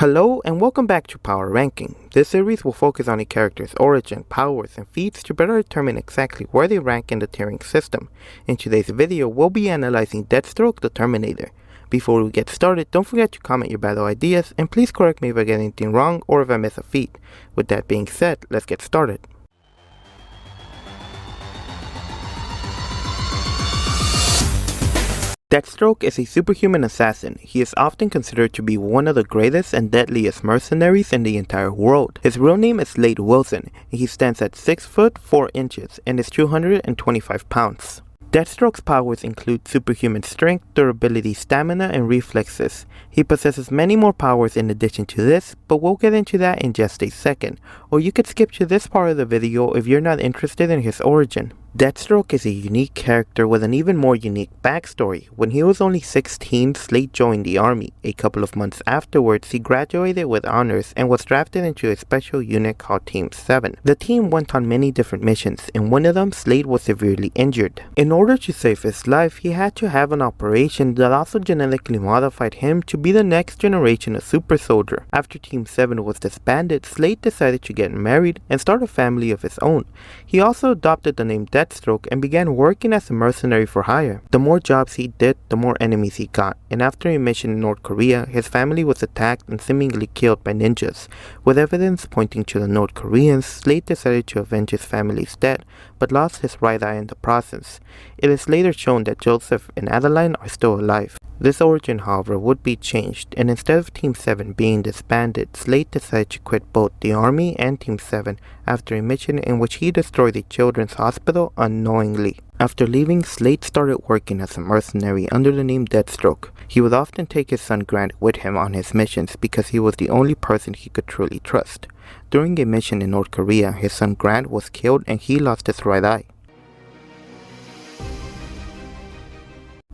Hello and welcome back to Power Ranking. This series will focus on a character's origin, powers, and feats to better determine exactly where they rank in the tiering system. In today's video, we'll be analyzing Deathstroke the Terminator. Before we get started, don't forget to comment your battle ideas, and please correct me if I get anything wrong or if I miss a feat. With that being said, let's get started. Deathstroke is a superhuman assassin. He is often considered to be one of the greatest and deadliest mercenaries in the entire world. His real name is Slade Wilson, and he stands at 6 foot 4 inches and is 225 pounds. Deathstroke's powers include superhuman strength, durability, stamina, and reflexes. He possesses many more powers in addition to this, but we'll get into that in just a second. Or you could skip to this part of the video if you're not interested in his origin. Deathstroke is a unique character with an even more unique backstory. When he was only 16, Slade joined the army. A couple of months afterwards, he graduated with honors and was drafted into a special unit called Team 7. The team went on many different missions. In one of them, Slade was severely injured. In order to save his life, he had to have an operation that also genetically modified him to be the next generation of super soldier. After Team 7 was disbanded, Slade decided to get married and start a family of his own. He also adopted the name Deathstroke and began working as a mercenary for hire. The more jobs he did, the more enemies he got, and after a mission in North Korea, his family was attacked and seemingly killed by ninjas. With evidence pointing to the North Koreans, Slade decided to avenge his family's death, but lost his right eye in the process. It is later shown that Joseph and Adeline are still alive. This origin, however, would be changed, and instead of Team 7 being disbanded, Slade decided to quit both the army and Team 7 after a mission in which he destroyed a children's hospital unknowingly. After leaving, Slade started working as a mercenary under the name Deathstroke. He would often take his son Grant with him on his missions because he was the only person he could truly trust. During a mission in North Korea, his son Grant was killed and he lost his right eye.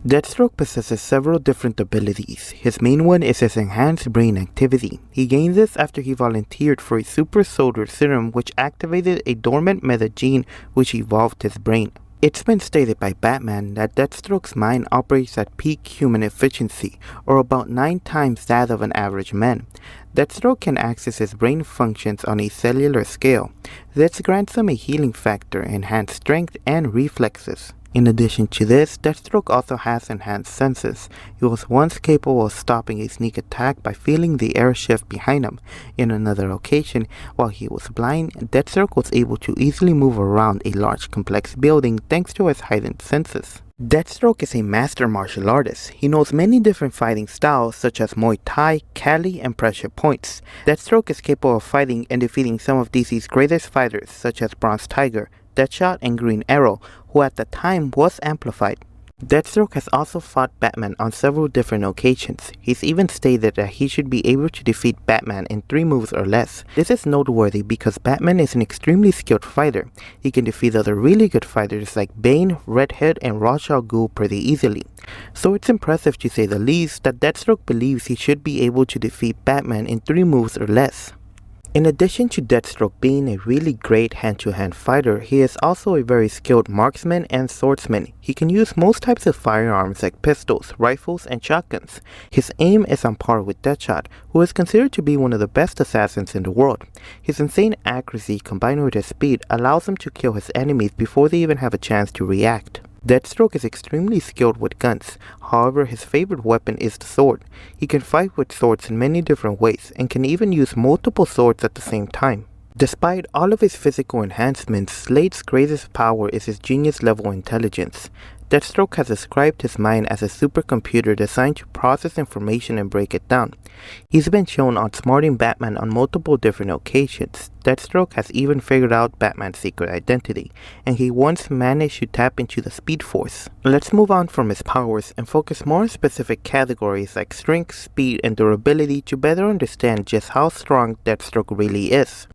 Deathstroke possesses several different abilities. His main one is his enhanced brain activity. He gained this after he volunteered for a super soldier serum which activated a dormant meta gene which evolved his brain. It's been stated by Batman that Deathstroke's mind operates at peak human efficiency, or about 9 times that of an average man. Deathstroke can access his brain functions on a cellular scale. This grants him a healing factor, enhanced strength, and reflexes. In addition to this, Deathstroke also has enhanced senses. He was once capable of stopping a sneak attack by feeling the air shift behind him. In another occasion, while he was blind, Deathstroke was able to easily move around a large complex building thanks to his heightened senses. Deathstroke is a master martial artist. He knows many different fighting styles such as Muay Thai, Kali, and pressure points. Deathstroke is capable of fighting and defeating some of DC's greatest fighters such as Bronze Tiger, Deadshot, and Green Arrow, who at the time was amplified. Deathstroke has also fought Batman on several different occasions. He's even stated that he should be able to defeat Batman in 3 moves or less. This is noteworthy because Batman is an extremely skilled fighter. He can defeat other really good fighters like Bane, Redhead, and Ra's al Ghul pretty easily. So it's impressive to say the least that Deathstroke believes he should be able to defeat Batman in 3 moves or less. In addition to Deathstroke being a really great hand-to-hand fighter, he is also a very skilled marksman and swordsman. He can use most types of firearms like pistols, rifles, and shotguns. His aim is on par with Deadshot, who is considered to be one of the best assassins in the world. His insane accuracy combined with his speed allows him to kill his enemies before they even have a chance to react. Deathstroke is extremely skilled with guns. However, his favorite weapon is the sword. He can fight with swords in many different ways and can even use multiple swords at the same time. Despite all of his physical enhancements, Slade's greatest power is his genius level intelligence. Deathstroke has described his mind as a supercomputer designed to process information and break it down. He's been shown outsmarting Batman on multiple different occasions. Deathstroke has even figured out Batman's secret identity, and he once managed to tap into the Speed Force. Let's move on from his powers and focus more on specific categories like strength, speed, and durability to better understand just how strong Deathstroke really is.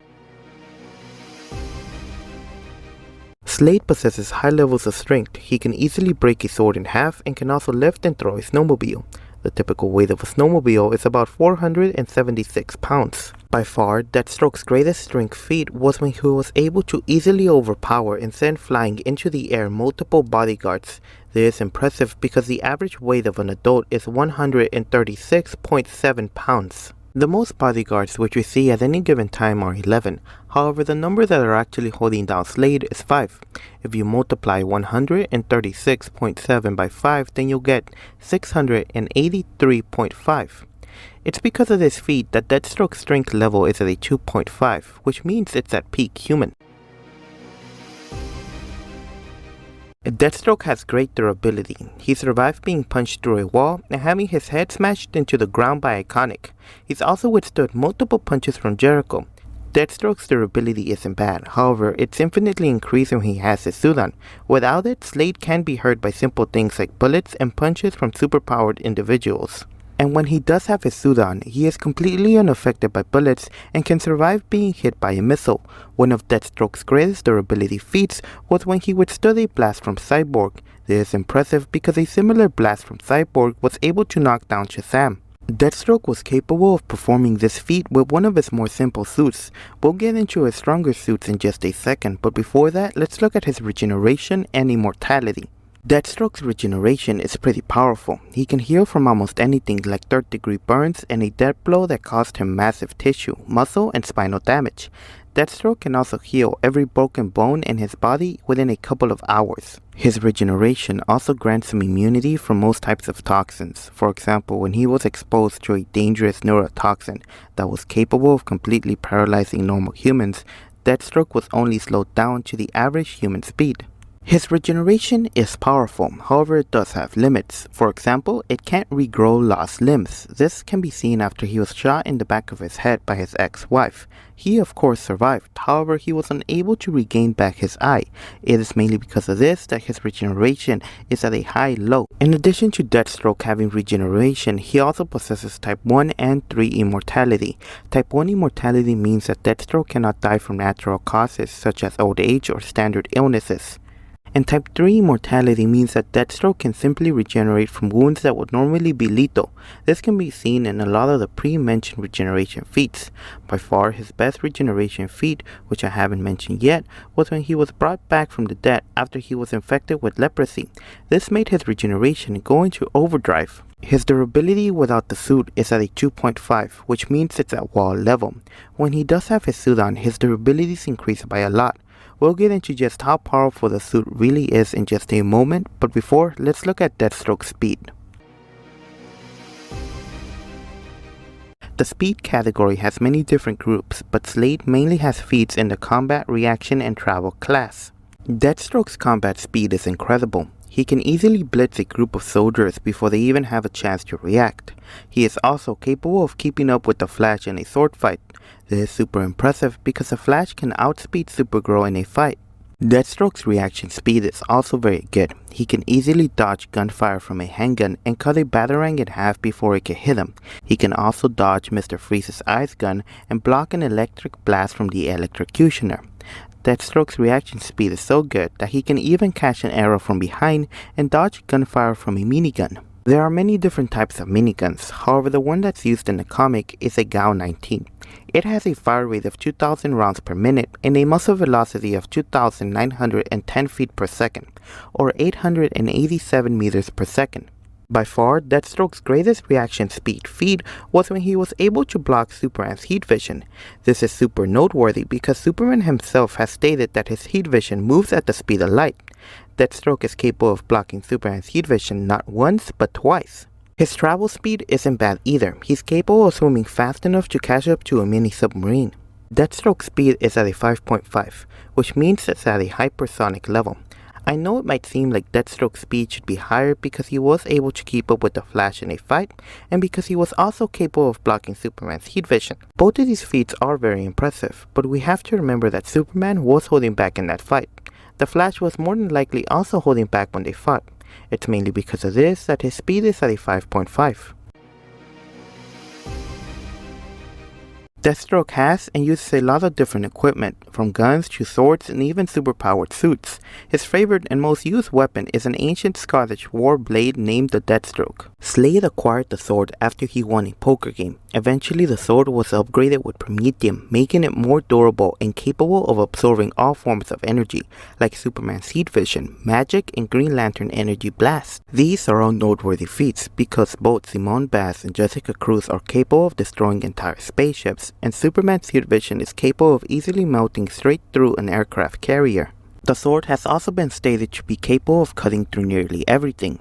Slade possesses high levels of strength. He can easily break a sword in half and can also lift and throw a snowmobile. The typical weight of a snowmobile is about 476 pounds. By far, Deathstroke's greatest strength feat was when he was able to easily overpower and send flying into the air multiple bodyguards. This is impressive because the average weight of an adult is 136.7 pounds. The most bodyguards which we see at any given time are 11, however the number that are actually holding down Slade is 5. If you multiply 136.7 by 5, then you'll get 683.5. It's because of this feat that Deathstroke's strength level is at a 2.5, which means it's at peak human. Deathstroke has great durability. He survived being punched through a wall and having his head smashed into the ground by Iconic. He's also withstood multiple punches from Jericho. Deathstroke's durability isn't bad, however, it's infinitely increased when he has his suit on. Without it, Slade can be hurt by simple things like bullets and punches from superpowered individuals. And when he does have his suit on, he is completely unaffected by bullets and can survive being hit by a missile. One of Deathstroke's greatest durability feats was when he withstood a blast from Cyborg. This is impressive because a similar blast from Cyborg was able to knock down Shazam. Deathstroke was capable of performing this feat with one of his more simple suits. We'll get into his stronger suits in just a second, but before that, let's look at his regeneration and immortality. Deathstroke's regeneration is pretty powerful. He can heal from almost anything like third-degree burns and a death blow that caused him massive tissue, muscle, and spinal damage. Deathstroke can also heal every broken bone in his body within a couple of hours. His regeneration also grants him immunity from most types of toxins. For example, when he was exposed to a dangerous neurotoxin that was capable of completely paralyzing normal humans, Deathstroke was only slowed down to the average human speed. His regeneration is powerful, however it does have limits. For example, it can't regrow lost limbs. This can be seen after he was shot in the back of his head by his ex-wife. He of course survived, however he was unable to regain back his eye. It is mainly because of this that his regeneration is at a high low. In addition to Deathstroke having regeneration, he also possesses Type 1 and 3 immortality. Type 1 immortality means that Deathstroke cannot die from natural causes such as old age or standard illnesses. And Type 3 immortality means that Deathstroke can simply regenerate from wounds that would normally be lethal. This can be seen in a lot of the pre-mentioned regeneration feats. By far his best regeneration feat, which I haven't mentioned yet, was when he was brought back from the dead after he was infected with leprosy. This made his regeneration go into overdrive. His durability without the suit is at a 2.5, which means it's at wall level. When he does have his suit on, his durability is increased by a lot. We'll get into just how powerful the suit really is in just a moment, but before, let's look at Deathstroke's speed. The speed category has many different groups, but Slade mainly has feats in the combat, reaction, and travel class. Deathstroke's combat speed is incredible. He can easily blitz a group of soldiers before they even have a chance to react. He is also capable of keeping up with the Flash in a sword fight. This is super impressive because the Flash can outspeed Supergirl in a fight. Deathstroke's reaction speed is also very good. He can easily dodge gunfire from a handgun and cut a Batarang in half before it can hit him. He can also dodge Mr. Freeze's ice gun and block an electric blast from the electrocutioner. Deathstroke's reaction speed is so good that he can even catch an arrow from behind and dodge gunfire from a minigun. There are many different types of miniguns, however the one that's used in the comic is a GAU-19. It has a fire rate of 2,000 rounds per minute and a muzzle velocity of 2,910 feet per second, or 887 meters per second. By far, Deathstroke's greatest reaction speed feat was when he was able to block Superman's heat vision. This is super noteworthy because Superman himself has stated that his heat vision moves at the speed of light. Deathstroke is capable of blocking Superman's heat vision not once but twice. His travel speed isn't bad either. He's capable of swimming fast enough to catch up to a mini submarine. Deathstroke's speed is at a 5.5, which means it's at a hypersonic level. I know it might seem like Deathstroke's speed should be higher because he was able to keep up with the Flash in a fight, and because he was also capable of blocking Superman's heat vision. Both of these feats are very impressive, but we have to remember that Superman was holding back in that fight. The Flash was more than likely also holding back when they fought. It's mainly because of this that his speed is at a 5.5. Deathstroke has and uses a lot of different equipment, from guns to swords and even superpowered suits. His favorite and most used weapon is an ancient Scottish war blade named the Deathstroke. Slade acquired the sword after he won a poker game. Eventually the sword was upgraded with promethium, making it more durable and capable of absorbing all forms of energy, like Superman's heat vision, magic, and Green Lantern energy blast. These are all noteworthy feats because both Simone Bass and Jessica Cruz are capable of destroying entire spaceships, and Superman's heat vision is capable of easily melting straight through an aircraft carrier. The sword has also been stated to be capable of cutting through nearly everything.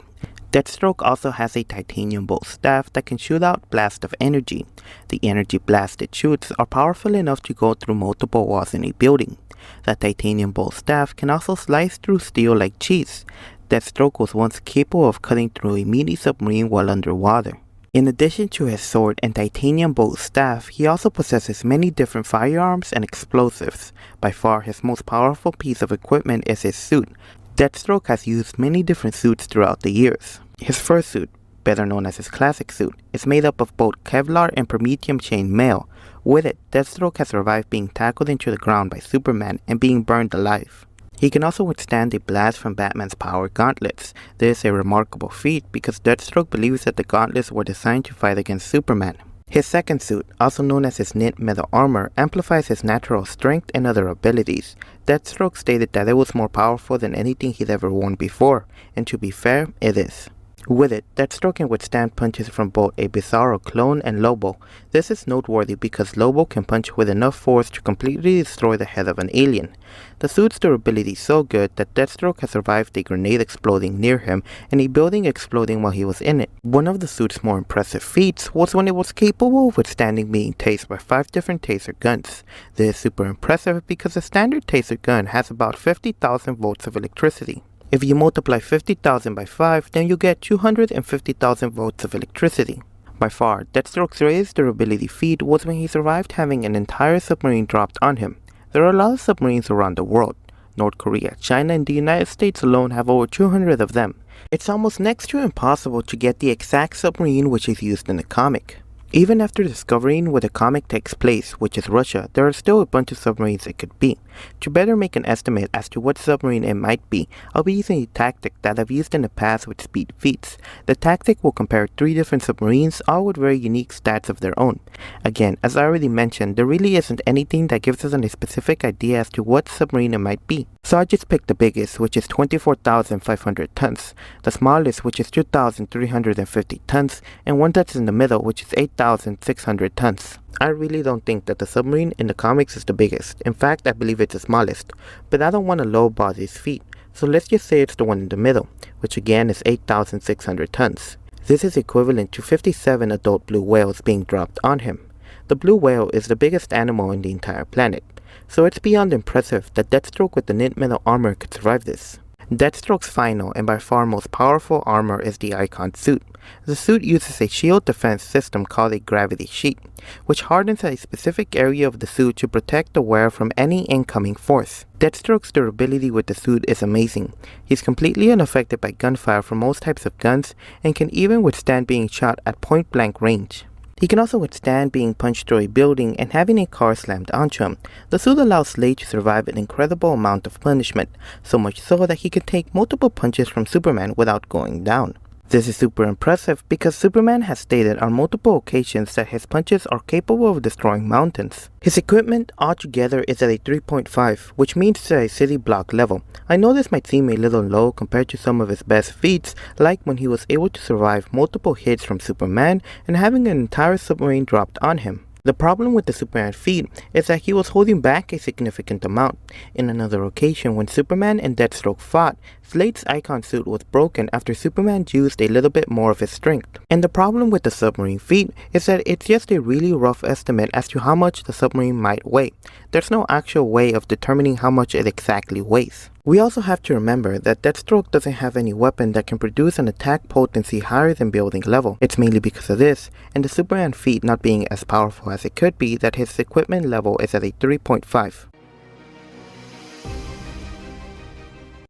Deathstroke also has a titanium bolt staff that can shoot out blasts of energy. The energy blasts it shoots are powerful enough to go through multiple walls in a building. The titanium bolt staff can also slice through steel like cheese. Deathstroke was once capable of cutting through a mini submarine while underwater. In addition to his sword and titanium bolt staff, he also possesses many different firearms and explosives. By far his most powerful piece of equipment is his suit. Deathstroke has used many different suits throughout the years. His first suit, better known as his classic suit, is made up of both Kevlar and promethium chain mail. With it, Deathstroke has survived being tackled into the ground by Superman and being burned alive. He can also withstand a blast from Batman's power gauntlets. This is a remarkable feat because Deathstroke believes that the gauntlets were designed to fight against Superman. His second suit, also known as his knit metal armor, amplifies his natural strength and other abilities. Deathstroke stated that it was more powerful than anything he'd ever worn before, and to be fair, it is. With it, Deathstroke can withstand punches from both a Bizarro clone and Lobo. This is noteworthy because Lobo can punch with enough force to completely destroy the head of an alien. The suit's durability is so good that Deathstroke has survived a grenade exploding near him and a building exploding while he was in it. One of the suit's more impressive feats was when it was capable of withstanding being tased by 5 different taser guns. This is super impressive because a standard taser gun has about 50,000 volts of electricity. If you multiply 50,000 by 5, then you get 250,000 volts of electricity. By far, Deathstroke's greatest durability feat was when he survived having an entire submarine dropped on him. There are a lot of submarines around the world. North Korea, China, and the United States alone have over 200 of them. It's almost next to impossible to get the exact submarine which is used in the comic. Even after discovering where the comic takes place, which is Russia, there are still a bunch of submarines it could be. To better make an estimate as to what submarine it might be, I'll be using a tactic that I've used in the past with Speed Feats. The tactic will compare 3 different submarines, all with very unique stats of their own. Again, as I already mentioned, there really isn't anything that gives us a specific idea as to what submarine it might be. So I just picked the biggest, which is 24,500 tons, the smallest, which is 2,350 tons, and one that's in the middle, which is 8,600 tons. I really don't think that the submarine in the comics is the biggest. In fact, I believe it's the smallest, but I don't want to lowball this feat, so let's just say it's the one in the middle, which again is 8,600 tons. This is equivalent to 57 adult blue whales being dropped on him. The blue whale is the biggest animal in the entire planet, so it's beyond impressive that Deathstroke with the knit metal armor could survive this. Deathstroke's final and by far most powerful armor is the Icon suit. The suit uses a shield defense system called a gravity sheet, which hardens a specific area of the suit to protect the wearer from any incoming force. Deathstroke's durability with the suit is amazing. He's completely unaffected by gunfire from most types of guns and can even withstand being shot at point blank range. He can also withstand being punched through a building and having a car slammed onto him. The suit allows Slade to survive an incredible amount of punishment, so much so that he can take multiple punches from Superman without going down. This is super impressive because Superman has stated on multiple occasions that his punches are capable of destroying mountains. His equipment altogether is at a 3.5, which means it's at a city block level. I know this might seem a little low compared to some of his best feats, like when he was able to survive multiple hits from Superman and having an entire submarine dropped on him. The problem with the Superman feat is that he was holding back a significant amount. In another occasion, when Superman and Deathstroke fought, Slade's Icon suit was broken after Superman used a little bit more of his strength. And the problem with the submarine feat is that it's just a really rough estimate as to how much the submarine might weigh. There's no actual way of determining how much it exactly weighs. We also have to remember that Deathstroke doesn't have any weapon that can produce an attack potency higher than building level. It's mainly because of this, and the Superman feat not being as powerful as it could be, that his equipment level is at a 3.5.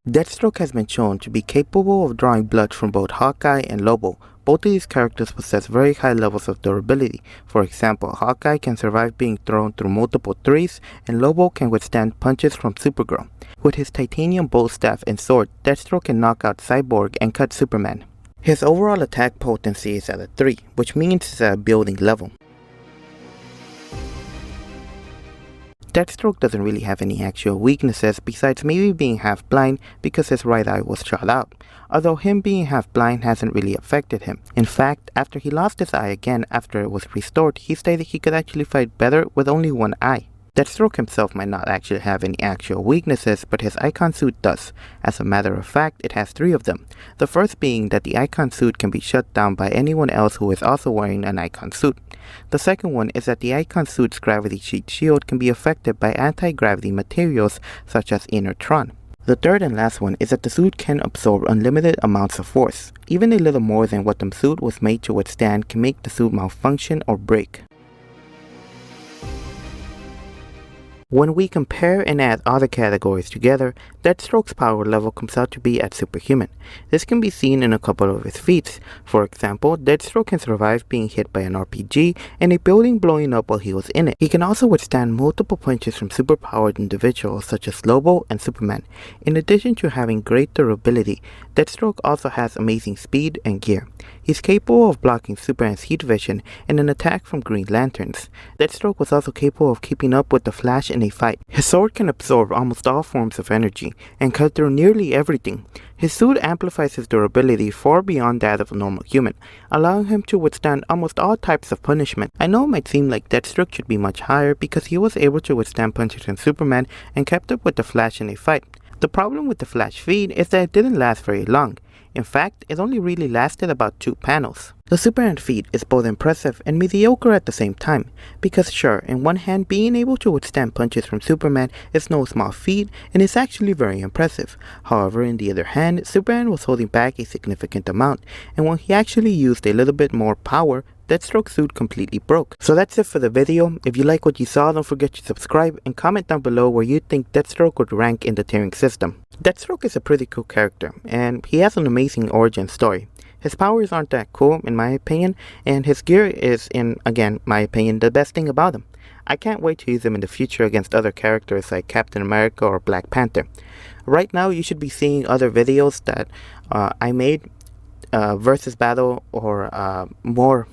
Deathstroke has been shown to be capable of drawing blood from both Hawkeye and Lobo, Both of these characters possess very high levels of durability. For example, Hawkeye can survive being thrown through multiple threes, and Lobo can withstand punches from Supergirl. With his titanium bow staff and sword, Deathstroke can knock out Cyborg and cut Superman. His overall attack potency is at a 3, which means it's at a building level. Deathstroke doesn't really have any actual weaknesses besides maybe being half blind because his right eye was shot out, although him being half blind hasn't really affected him. In fact, after he lost his eye again after it was restored, he stated he could actually fight better with only one eye. Deathstroke himself might not actually have any actual weaknesses, but his Icon suit does. As a matter of fact, it has 3 of them. The first being that the Icon suit can be shut down by anyone else who is also wearing an Icon suit. The second one is that the Icon suit's gravity sheet shield can be affected by anti-gravity materials such as Inertron. The third and last one is that the suit can absorb unlimited amounts of force. Even a little more than what the suit was made to withstand can make the suit malfunction or break. When we compare and add other categories together, Deathstroke's power level comes out to be at superhuman. This can be seen in a couple of his feats. For example, Deathstroke can survive being hit by an RPG and a building blowing up while he was in it. He can also withstand multiple punches from superpowered individuals such as Lobo and Superman. In addition to having great durability, Deathstroke also has amazing speed and gear. He's capable of blocking Superman's heat vision and an attack from Green Lanterns. Deathstroke was also capable of keeping up with the Flash in a fight. His sword can absorb almost all forms of energy and cut through nearly everything. His suit amplifies his durability far beyond that of a normal human, allowing him to withstand almost all types of punishment. I know it might seem like Deathstroke should be much higher because he was able to withstand punches from Superman and kept up with the Flash in a fight. The problem with the Flash feat is that it didn't last very long. In fact, it only really lasted about 2 panels. The Superman feat is both impressive and mediocre at the same time, because sure, in one hand being able to withstand punches from Superman is no small feat and is actually very impressive. However, in the other hand, Superman was holding back a significant amount, and when he actually used a little bit more power, Deathstroke's suit completely broke. So that's it for the video. If you like what you saw, don't forget to subscribe and comment down below where you think Deathstroke would rank in the tiering system. Deathstroke is a pretty cool character, and he has an amazing origin story. His powers aren't that cool in my opinion, and his gear is, in again my opinion, the best thing about him. I can't wait to use him in the future against other characters like Captain America or Black Panther. Right now you should be seeing other videos that I made, versus battle or more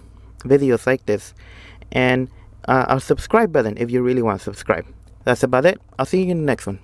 videos like this, and a subscribe button if you really want to subscribe. That's about it. I'll see you in the next one.